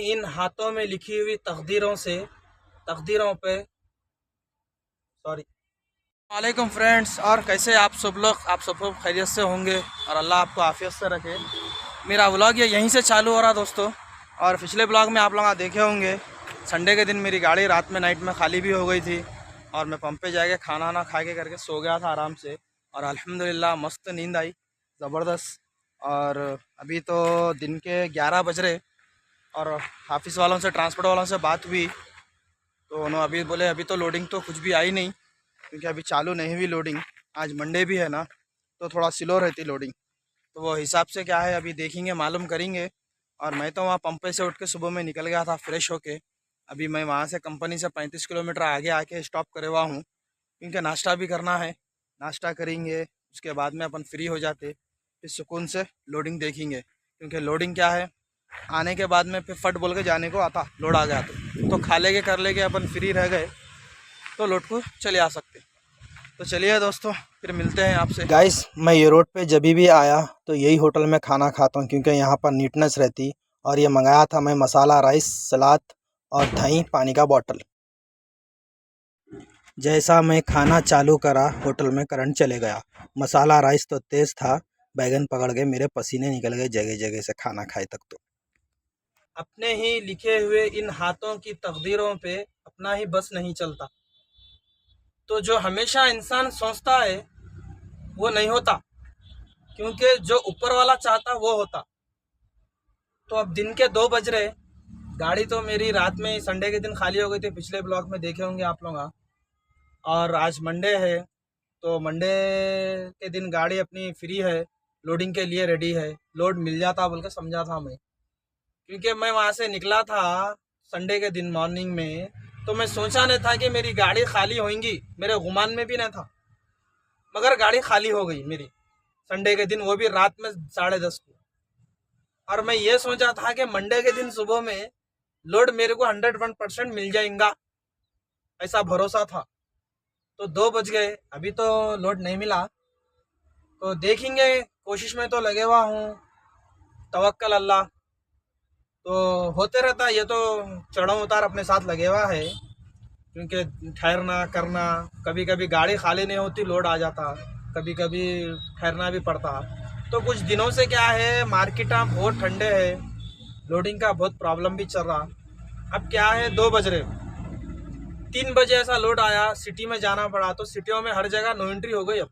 इन हाथों में लिखी हुई तकदीरों पे सॉरी। वालेकुम फ्रेंड्स, और कैसे आप सब लोग खैरियत से होंगे और अल्लाह आपको आफियत से रखे। मेरा व्लॉग ये यहीं से चालू हो रहा दोस्तों। और पिछले ब्लॉग में आप लोग देखे होंगे, संडे के दिन मेरी गाड़ी रात में नाइट में खाली भी हो गई थी और मैं पंप पे जाके खाना वाना खा के करके सो गया था आराम से। और अल्हम्दुलिल्लाह मस्त नींद आई ज़बरदस्त। और अभी तो दिन के 11 बज रहे और ऑफिस वालों से, ट्रांसपोर्ट वालों से बात हुई तो उन्होंने अभी बोले अभी तो लोडिंग तो कुछ भी आई नहीं, क्योंकि अभी चालू नहीं हुई लोडिंग। आज मंडे भी है ना, तो थोड़ा स्लो रहती लोडिंग। तो वो हिसाब से क्या है अभी देखेंगे, मालूम करेंगे। और मैं तो वहाँ पंपे से उठ के सुबह में निकल गया था फ्रेश होके। अभी मैं वहाँ से कंपनी से 35 किलोमीटर आगे आके स्टॉप करे हुआ हूँ, क्योंकि नाश्ता भी करना है। नाश्ता करेंगे, उसके बाद में अपन फ्री हो जाते, फिर सुकून से लोडिंग देखेंगे। क्योंकि लोडिंग क्या है, आने के बाद में फिर फट बोल के जाने को आता, लोड आ गया तो खा लेके कर लेके अपन फ्री रह गए तो लोड को चले आ सकते। तो चलिए दोस्तों, फिर मिलते हैं आपसे। गाइस, मैं ये रोड पे जब भी आया तो यही होटल में खाना खाता हूँ, क्योंकि यहाँ पर नीटनेस रहती। और ये मंगाया था मैं मसाला राइस, सलाद और दही, पानी का बॉटल। जैसा मैं खाना चालू करा होटल में करंट चले गया। मसाला राइस तो तेज़ था, बैगन पकड़ गए, मेरे पसीने निकल गए जगह जगह से खाना खाए तक। तो अपने ही लिखे हुए इन हाथों की तकदीरों पे अपना ही बस नहीं चलता। तो जो हमेशा इंसान सोचता है वो नहीं होता, क्योंकि जो ऊपर वाला चाहता वो होता। तो अब दिन के 2 बज रहे, गाड़ी तो मेरी रात में संडे के दिन खाली हो गई थी, पिछले ब्लॉग में देखे होंगे आप लोग। और आज मंडे है, तो मंडे के दिन गाड़ी अपनी फ्री है, लोडिंग के लिए रेडी है। लोड मिल जाता बोल के समझा था मैं, क्योंकि मैं वहाँ से निकला था संडे के दिन मॉर्निंग में। तो मैं सोचा नहीं था कि मेरी गाड़ी खाली होगी, मेरे गुमान में भी नहीं था, मगर गाड़ी खाली हो गई मेरी संडे के दिन, वो भी रात में 10:30 को। और मैं ये सोचा था कि मंडे के दिन सुबह में लोड मेरे को 101% मिल जाएगा, ऐसा भरोसा था। तो 2 बज गए, अभी तो लोड नहीं मिला। तो देखेंगे, कोशिश में तो लगे हुआ हूँ, तवक्कल अल्लाह। तो होते रहता है, ये तो चढ़ाव उतार अपने साथ लगे हुआ है, क्योंकि ठहरना करना, कभी कभी गाड़ी खाली नहीं होती, लोड आ जाता, कभी कभी ठहरना भी पड़ता। तो कुछ दिनों से क्या है, मार्केट बहुत ठंडे है, लोडिंग का बहुत प्रॉब्लम भी चल रहा। अब क्या है, 2 बज रहे, 3 बजे ऐसा लोड आया, सिटी में जाना पड़ा। तो सिटियों में हर जगह नो एंट्री हो गई अब।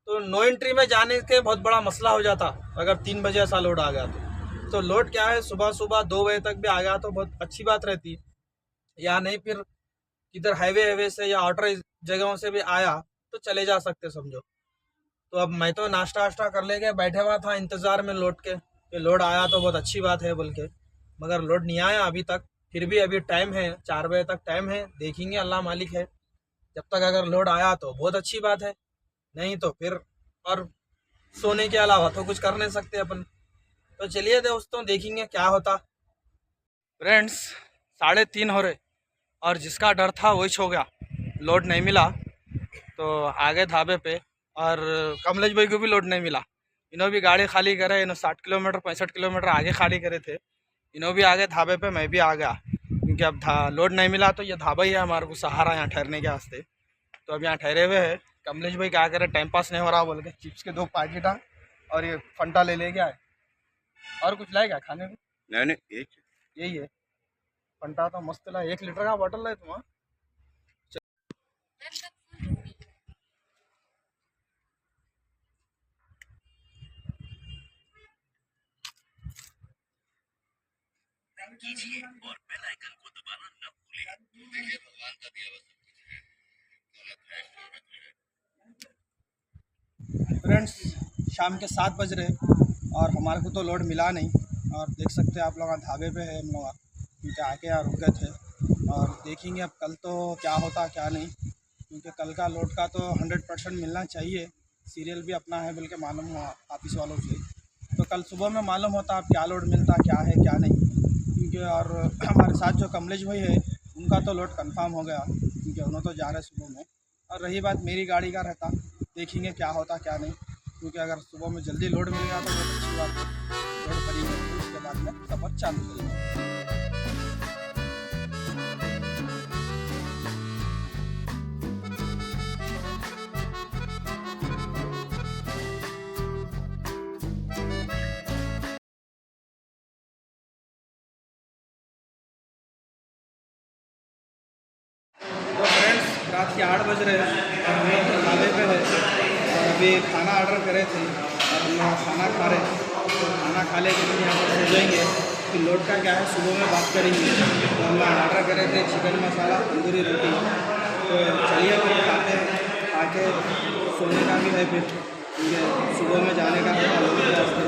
तो नो एंट्री में जाने के बहुत बड़ा मसला हो जाता अगर 3 बजे ऐसा लोड आ गया तो लोड क्या है, सुबह सुबह 2 बजे तक भी आ गया तो बहुत अच्छी बात रहती। या नहीं फिर इधर हाईवे से या आउटर जगहों से भी आया तो चले जा सकते समझो। तो अब मैं तो नाश्ता वाश्ता कर लेके बैठे हुआ था इंतज़ार में लोड के, कि लोड आया तो बहुत अच्छी बात है बोल के, मगर लोड नहीं आया अभी तक। फिर भी अभी टाइम है, 4 बजे तक टाइम है, देखेंगे, अल्लाह मालिक है। जब तक अगर लोड आया तो बहुत अच्छी बात है, नहीं तो फिर और सोने के अलावा तो कुछ कर नहीं सकते अपन। तो चलिए दोस्तों, देखेंगे क्या होता। फ्रेंड्स, 3:30 हो रहे और जिसका डर था वही छो गया, लोड नहीं मिला। तो आगे ढाबे पे, और कमलेश भाई को भी लोड नहीं मिला। इन्हों भी गाड़ी खाली करे, इन्हों 60 किलोमीटर 65 किलोमीटर आगे खाली करे थे। इन्हों भी आगे ढाबे पे, मैं भी आ गया, क्योंकि अब लोड नहीं मिला तो ये ढाबा ही है हमारे को सहारा यहाँ ठहरने के वास्ते। तो अब यहाँ ठहरे हुए हैं। कमलेश भाई क्या करे, टाइम पास नहीं हो रहा बोल के चिप्स के 2 पैकेट और ये फंटा ले गया है। और कुछ लाएगा खाने में? नहीं, यही है फंटा। तो मस्त ला, 1 लीटर का बॉटल है तुम। कीजिए और बेल आइकन को दबाना न भूलें। देखिए, भगवान का दिया हुआ सब कुछ है। फ्रेंड्स, शाम के 7 बज रहे और हमारे को तो लोड मिला नहीं। और देख सकते हैं आप लोग, ढाबे पे है हम लोग, क्योंकि आके यहाँ रुक गए थे। और देखेंगे अब कल तो क्या होता क्या नहीं, क्योंकि कल का लोड का तो 100% मिलना चाहिए। सीरियल भी अपना है बोल के मालूम हुआ ऑफिस वालों से। तो कल सुबह में मालूम होता अब क्या लोड मिलता, क्या है क्या नहीं। क्योंकि और हमारे साथ जो कमलेश भाई है, उनका तो लोड कंफर्म हो गया, क्योंकि उन्होंने तो जा रहे सुबह में। और रही बात मेरी गाड़ी का रहता, देखेंगे क्या होता क्या नहीं, क्योंकि अगर सुबह में जल्दी लोड मिल गया तो बहुत अच्छी बात है, लोड करेंगे उसके बाद में सफ़र चालू करेंगे। तो फ्रेंड्स रात के 8 बज रहे हैं और हम लोग ढाबे पे है और अभी खाना ऑर्डर करे थे और हम लोग खाना खा रहे हैं। तो खाना खा लेके फिर यहाँ पर सो जाएंगे। फिर लोड का क्या है सुबह में बात करेंगे। तो हम लोग ऑर्डर करे थे चिकन मसाला तंदूरी रोटी। तो चलिए फिर खाते हैं। आके सोने का भी है फिर क्योंकि सुबह में जाने का है लोगों के रास्ते।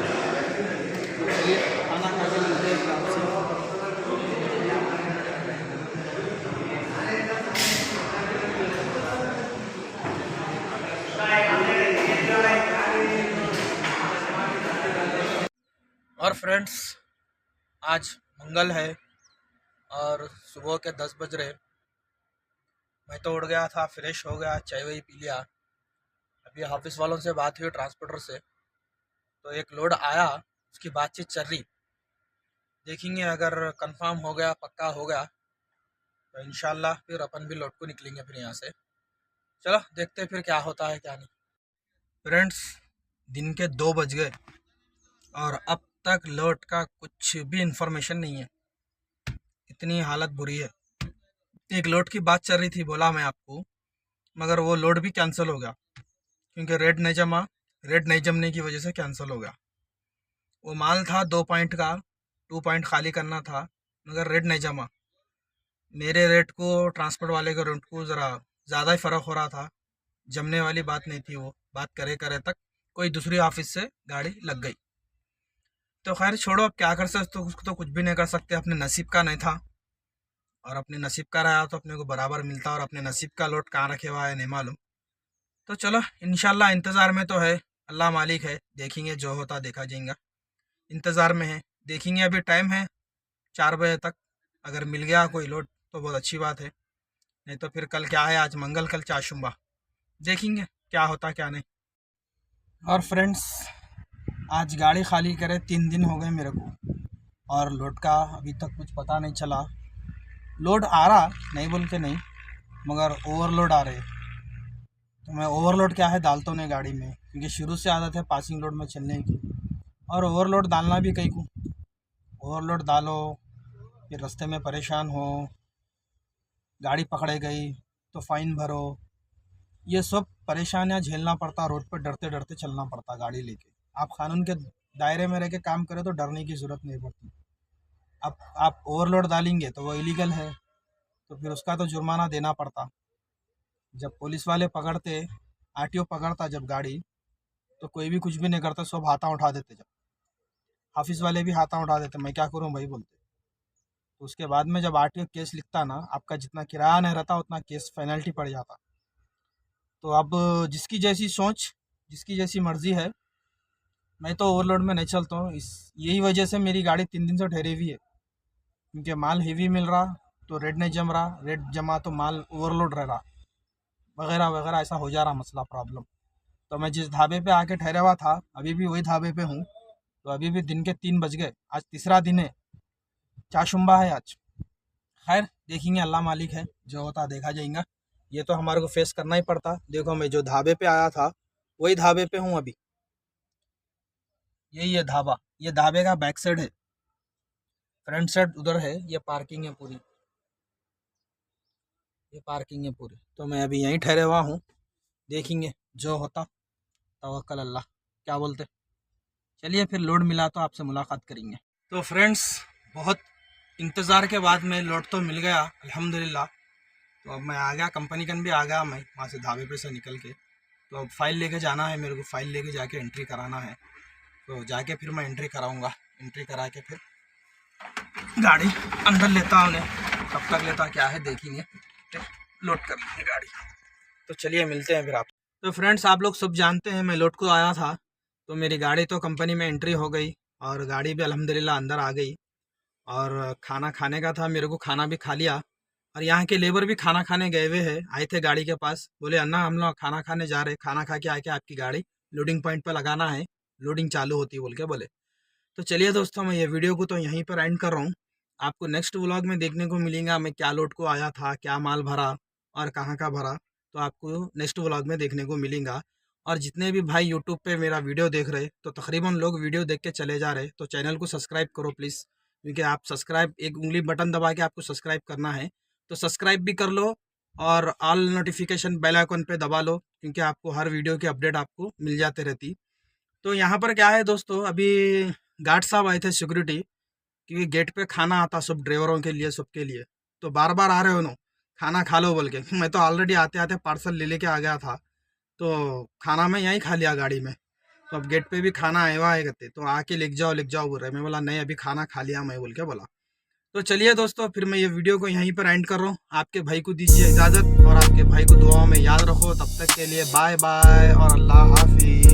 तो चलिए खाना खा के मिलते हैं आपसे। और फ्रेंड्स आज मंगल है और सुबह के 10 बज रहे। मैं तो उठ गया था, फ्रेश हो गया, चाय वाय पी लिया। अभी ऑफिस वालों से बात हुई ट्रांसपोर्टर से, तो एक लोड आया, उसकी बातचीत चल रही। देखेंगे अगर कंफर्म हो गया, पक्का हो गया तो इंशाल्लाह फिर अपन भी लौट को निकलेंगे फिर यहाँ से। चलो देखते फिर क्या होता है क्या नहीं। फ्रेंड्स दिन के 2 बज गए और अब तक लोड का कुछ भी इंफॉर्मेशन नहीं है। इतनी हालत बुरी है। एक लोड की बात चल रही थी, बोला मैं आपको, मगर वो लोड भी कैंसिल हो गया क्योंकि रेट नहीं जमने की वजह से कैंसिल हो गया। वो माल था 2 पॉइंट का, 2 पॉइंट खाली करना था मगर रेट नहीं जमा। मेरे रेट को ट्रांसपोर्ट वाले के रेट को ज़रा ज़्यादा ही फ़र्क हो रहा था। जमने वाली बात नहीं थी। वो बात करे तक कोई दूसरी ऑफिस से गाड़ी लग गई। तो खैर छोड़ो, अब क्या कर सकते, उसको तो कुछ भी नहीं कर सकते। अपने नसीब का नहीं था और अपने नसीब का रहा तो अपने को बराबर मिलता, और अपने नसीब का लोट कहाँ रखे हुआ है नहीं मालूम। तो चलो इंशाल्लाह इंतज़ार में तो है, अल्लाह मालिक है, देखेंगे जो होता देखा जाएगा। इंतज़ार में है, देखेंगे। अभी टाइम है 4 बजे तक। अगर मिल गया कोई लोट तो बहुत अच्छी बात है, नहीं तो फिर कल क्या है, आज मंगल कल चाशुम्बा, देखेंगे क्या होता क्या नहीं। और फ्रेंड्स आज गाड़ी खाली करे 3 दिन हो गए मेरे को और लोड का अभी तक कुछ पता नहीं चला। लोड आ रहा नहीं बोल के नहीं, मगर ओवरलोड आ रहे। तो मैं ओवरलोड क्या है डालता हूँ नहीं गाड़ी में, क्योंकि शुरू से आदत है पासिंग लोड में चलने की। और ओवरलोड डालना भी कहीं को, ओवरलोड डालो फिर रास्ते में परेशान हो, गाड़ी पकड़े गई तो फ़ाइन भरो, ये सब परेशानियाँ झेलना पड़ता। रोड पर डरते डरते चलना पड़ता गाड़ी लेके। आप कानून के दायरे में रह के काम करें तो डरने की ज़रूरत नहीं पड़ती। अब आप ओवरलोड डालेंगे तो वो इलीगल है, तो फिर उसका तो जुर्माना देना पड़ता। जब पुलिस वाले पकड़ते, आरटीओ पकड़ता जब गाड़ी, तो कोई भी कुछ भी नहीं करता, सब हाथा उठा देते। जब ऑफिस वाले भी हाथा उठा देते, मैं क्या करूं भाई बोलते। तो उसके बाद में जब आरटीओ केस लिखता ना, आपका जितना किराया नहीं रहता उतना केस पेनल्टी पड़ जाता। तो अब जिसकी जैसी सोच, जिसकी जैसी मर्जी है। मैं तो ओवरलोड में नहीं चलता हूँ। इस यही वजह से मेरी गाड़ी 3 दिन से ठहरी हुई है, क्योंकि माल हेवी मिल रहा तो रेट नहीं जम रहा, रेट जमा तो माल ओवरलोड रह रहा, वगैरह वगैरह, ऐसा हो जा रहा मसला प्रॉब्लम। तो मैं जिस ढाबे पे आके ठहरा हुआ था, अभी भी वही ढाबे पे हूँ। तो अभी भी दिन के 3 बज गए, आज तीसरा दिन है, चाशुम्बा है आज। खैर देखेंगे, अल्लाह मालिक है, जो होता देखा जाएगा। ये तो हमारे को फेस करना ही पड़ता। देखो मैं जो ढाबे पे आया था वही ढाबे पे हूँ अभी। यही है ढाबा, ये ढाबे का बैक साइड है, फ्रंट साइड उधर है। ये पार्किंग है पूरी, ये पार्किंग है पूरी। तो मैं अभी यहीं ठहरे हुआ हूँ, देखेंगे जो होता, तवक्कल अल्लाह, क्या बोलते। चलिए फिर लोड मिला तो आपसे मुलाकात करेंगे। तो फ्रेंड्स बहुत इंतज़ार के बाद में लोड तो मिल गया अल्हम्दुलिल्लाह। तो अब मैं आ गया, कंपनी कन भी आ गया मैं वहाँ से ढाबे पे से निकल के। तो अब फाइल लेके जाना है मेरे को, फाइल लेके जाके एंट्री कराना है। तो जाके फिर मैं एंट्री कराऊँगा, एंट्री करा के फिर गाड़ी अंदर लेता हूँ उन्हें। कब तक लेता क्या है देखेंगे, लोड कर लेंगे गाड़ी। तो चलिए मिलते हैं फिर आप। तो फ्रेंड्स आप लोग सब जानते हैं मैं लोड को आया था, तो मेरी गाड़ी तो कंपनी में एंट्री हो गई और गाड़ी भी अल्हम्दुलिल्लाह अंदर आ गई। और खाना खाने का था, मेरे को खाना भी खा लिया। और यहाँ के लेबर भी खाना खाने गए हुए हैं, आए थे गाड़ी के पास, बोले अन्ना हम लोग खाना खाने जा रहे, खाना खा के आके आपकी गाड़ी लोडिंग पॉइंट पर लगाना है, लोडिंग चालू होती है बोल के बोले। तो चलिए दोस्तों, मैं ये वीडियो को तो यहीं पर एंड कर रहा हूँ। आपको नेक्स्ट व्लॉग में देखने को मिलेगा मैं क्या लोड को आया था, क्या माल भरा और कहाँ का भरा, तो आपको नेक्स्ट व्लॉग में देखने को मिलेगा। और जितने भी भाई यूट्यूब पे मेरा वीडियो देख रहे, तो तकरीबन लोग वीडियो देख के चले जा रहे, तो चैनल को सब्सक्राइब करो प्लीज़, क्योंकि आप सब्सक्राइब एक उंगली बटन दबा के आपको सब्सक्राइब करना है, तो सब्सक्राइब भी कर लो और ऑल नोटिफिकेशन बेल आइकन पे दबा लो, क्योंकि आपको हर वीडियो की अपडेट आपको मिल जाते रहती। तो यहाँ पर क्या है दोस्तों, अभी गार्ड साहब आए थे सिक्योरिटी, क्योंकि गेट पे खाना आता सब ड्राइवरों के लिए, सबके लिए, तो बार बार आ रहे हो नो खाना खा लो बोल के। मैं तो ऑलरेडी आते आते पार्सल ले लेके आ गया था, तो खाना मैं यहीं खा लिया गाड़ी में। तो अब गेट पे भी खाना आया हुआ है कहते, तो आके लिख जाओ बोल रहे। मैं बोला नहीं, अभी खाना खा लिया मैं बोल के बोला। तो चलिए दोस्तों, फिर मैं ये वीडियो को यहीं पर एंड कर रहा हूँ। आपके भाई को दीजिए इजाज़त और आपके भाई को दुआओं में याद रखो। तब तक के लिए बाय बाय और अल्लाह हाफिज़।